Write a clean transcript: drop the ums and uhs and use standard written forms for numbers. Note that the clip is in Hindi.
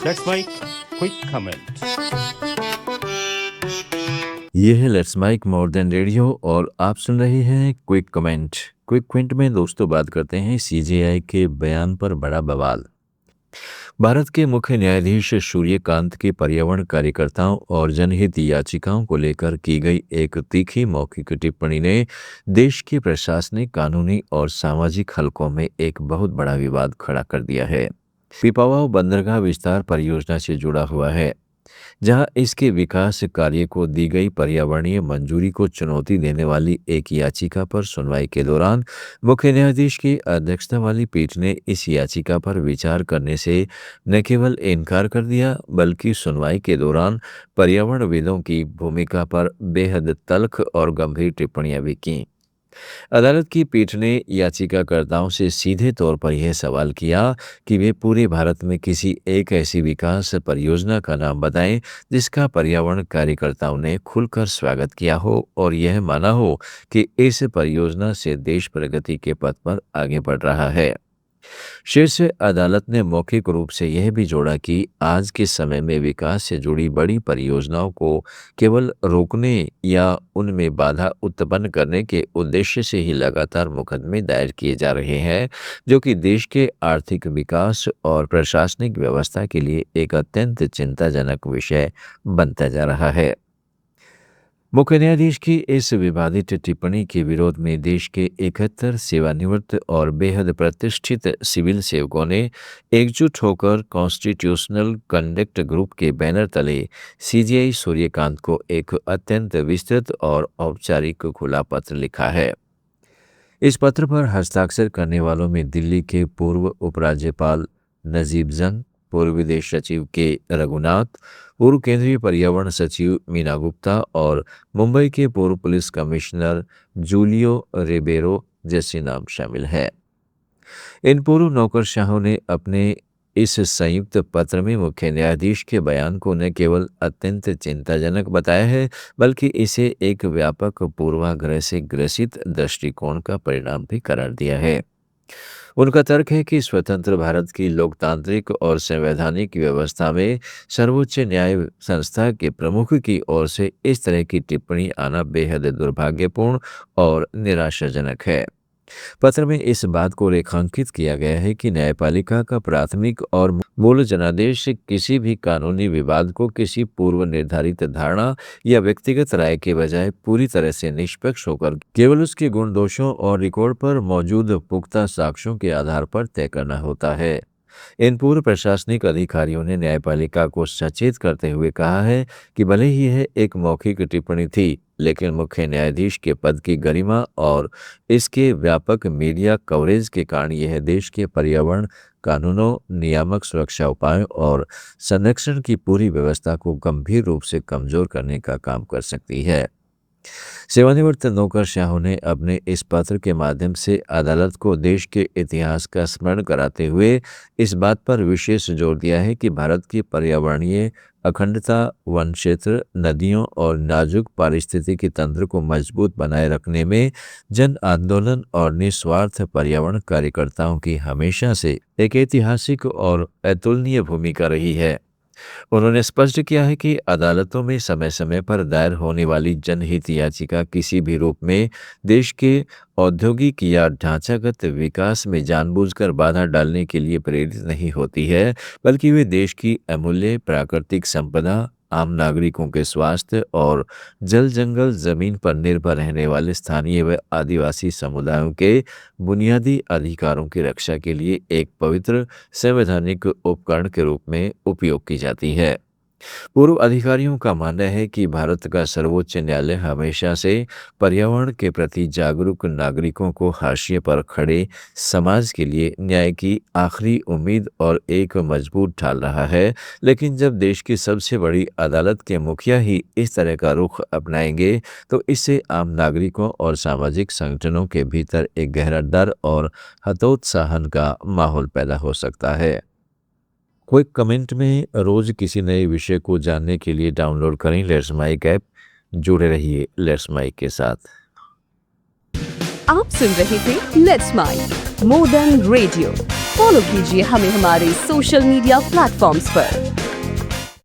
Let's make quick comment. ये है let's mic more than radio और आप सुन रहे हैं क्विक कमेंट। क्विक कमेंट में दोस्तों बात करते हैं सीजेआई के बयान पर बड़ा बवाल। भारत के मुख्य न्यायाधीश सूर्यकांत की पर्यावरण कार्यकर्ताओं और जनहित याचिकाओं को लेकर की गई एक तीखी मौखिक टिप्पणी ने देश के प्रशासनिक, कानूनी और सामाजिक हलकों में एक बहुत बड़ा विवाद खड़ा कर दिया है। पिपावाव बंदरगाह विस्तार परियोजना से जुड़ा हुआ है, जहां इसके विकास कार्य को दी गई पर्यावरणीय मंजूरी को चुनौती देने वाली एक याचिका पर सुनवाई के दौरान मुख्य न्यायाधीश की अध्यक्षता वाली पीठ ने इस याचिका पर विचार करने से न केवल इनकार कर दिया, बल्कि सुनवाई के दौरान पर्यावरणविदों की भूमिका पर बेहद तल्ख और गंभीर टिप्पणियां भी की। अदालत की पीठ ने याचिकाकर्ताओं से सीधे तौर पर यह सवाल किया कि वे पूरे भारत में किसी एक ऐसी विकास परियोजना का नाम बताएं जिसका पर्यावरण कार्यकर्ताओं ने खुलकर स्वागत किया हो और यह माना हो कि इस परियोजना से देश प्रगति के पथ पर आगे बढ़ रहा है। शीर्ष अदालत ने मौखिक रूप से यह भी जोड़ा कि आज के समय में विकास से जुड़ी बड़ी परियोजनाओं को केवल रोकने या उनमें बाधा उत्पन्न करने के उद्देश्य से ही लगातार मुकदमे दायर किए जा रहे हैं, जो कि देश के आर्थिक विकास और प्रशासनिक व्यवस्था के लिए एक अत्यंत चिंताजनक विषय बनता जा रहा है। मुख्य न्यायाधीश की इस विवादित टिप्पणी के विरोध में देश के 71 सेवानिवृत्त और बेहद प्रतिष्ठित सिविल सेवकों ने एकजुट होकर कॉन्स्टिट्यूशनल कंडक्ट ग्रुप के बैनर तले सीजेआई सूर्यकांत को एक अत्यंत विस्तृत और औपचारिक खुला पत्र लिखा है। इस पत्र पर हस्ताक्षर करने वालों में दिल्ली के पूर्व उपराज्यपाल नजीब जंग, पूर्व विदेश सचिव के रघुनाथ, पूर्व केंद्रीय पर्यावरण सचिव मीना गुप्ता और मुंबई के पूर्व पुलिस कमिश्नर जूलियो रिबेरो जैसे नाम शामिल है। इन पूर्व नौकरशाहों ने अपने इस संयुक्त पत्र में मुख्य न्यायाधीश के बयान को न केवल अत्यंत चिंताजनक बताया है, बल्कि इसे एक व्यापक पूर्वाग्रह से ग्रसित दृष्टिकोण का परिणाम भी करार दिया है। उनका तर्क है कि स्वतंत्र भारत की लोकतांत्रिक और संवैधानिक व्यवस्था में सर्वोच्च न्याय संस्था के प्रमुख की ओर से इस तरह की टिप्पणी आना बेहद दुर्भाग्यपूर्ण और निराशाजनक है। पत्र में इस बात को रेखांकित किया गया है कि न्यायपालिका का प्राथमिक और मूल जनादेश किसी भी कानूनी विवाद को किसी पूर्व निर्धारित धारणा या व्यक्तिगत राय के बजाय पूरी तरह से निष्पक्ष होकर केवल उसके गुण दोषों और रिकॉर्ड पर मौजूद पुख्ता साक्ष्यों के आधार पर तय करना होता है। इन पूर्व प्रशासनिक अधिकारियों ने न्यायपालिका को सचेत करते हुए कहा है कि भले ही यह एक मौखिक टिप्पणी थी, लेकिन मुख्य न्यायाधीश के पद की गरिमा और इसके व्यापक मीडिया कवरेज के कारण यह देश के पर्यावरण कानूनों, नियामक सुरक्षा उपायों और संरक्षण की पूरी व्यवस्था को गंभीर रूप से कमजोर करने का काम कर सकती है। सेवानिवृत्त नौकरशाहों ने अपने इस पत्र के माध्यम से अदालत को देश के इतिहास का स्मरण कराते हुए इस बात पर विशेष जोर दिया है कि भारत की पर्यावरणीय अखंडता, वन क्षेत्र, नदियों और नाजुक पारिस्थितिकी तंत्र को मजबूत बनाए रखने में जन आंदोलन और निस्वार्थ पर्यावरण कार्यकर्ताओं की हमेशा से एक ऐतिहासिक और अतुलनीय भूमिका रही है। उन्होंने स्पष्ट किया है कि अदालतों में समय समय पर दायर होने वाली जनहित याचिका किसी भी रूप में देश के औद्योगिक या ढांचागत विकास में जानबूझकर बाधा डालने के लिए प्रेरित नहीं होती है, बल्कि वे देश की अमूल्य प्राकृतिक संपदा, आम नागरिकों के स्वास्थ्य और जल जंगल जमीन पर निर्भर रहने वाले स्थानीय व आदिवासी समुदायों के बुनियादी अधिकारों की रक्षा के लिए एक पवित्र संवैधानिक उपकरण के रूप में उपयोग की जाती है। पूर्व अधिकारियों का मानना है कि भारत का सर्वोच्च न्यायालय हमेशा से पर्यावरण के प्रति जागरूक नागरिकों को हाशिए पर खड़े समाज के लिए न्याय की आखिरी उम्मीद और एक मजबूत ढाल रहा है, लेकिन जब देश की सबसे बड़ी अदालत के मुखिया ही इस तरह का रुख अपनाएंगे तो इससे आम नागरिकों और सामाजिक संगठनों के भीतर एक गहरा डर और हतोत्साहन का माहौल पैदा हो सकता है। क्विक कमेंट में रोज किसी नए विषय को जानने के लिए डाउनलोड करें लेट्स माइक ऐप। जुड़े रहिए लेट्स माइक के साथ। आप सुन रहे थे let's mic more than radio. Follow कीजिए हमें हमारे सोशल मीडिया प्लेटफॉर्म्स पर।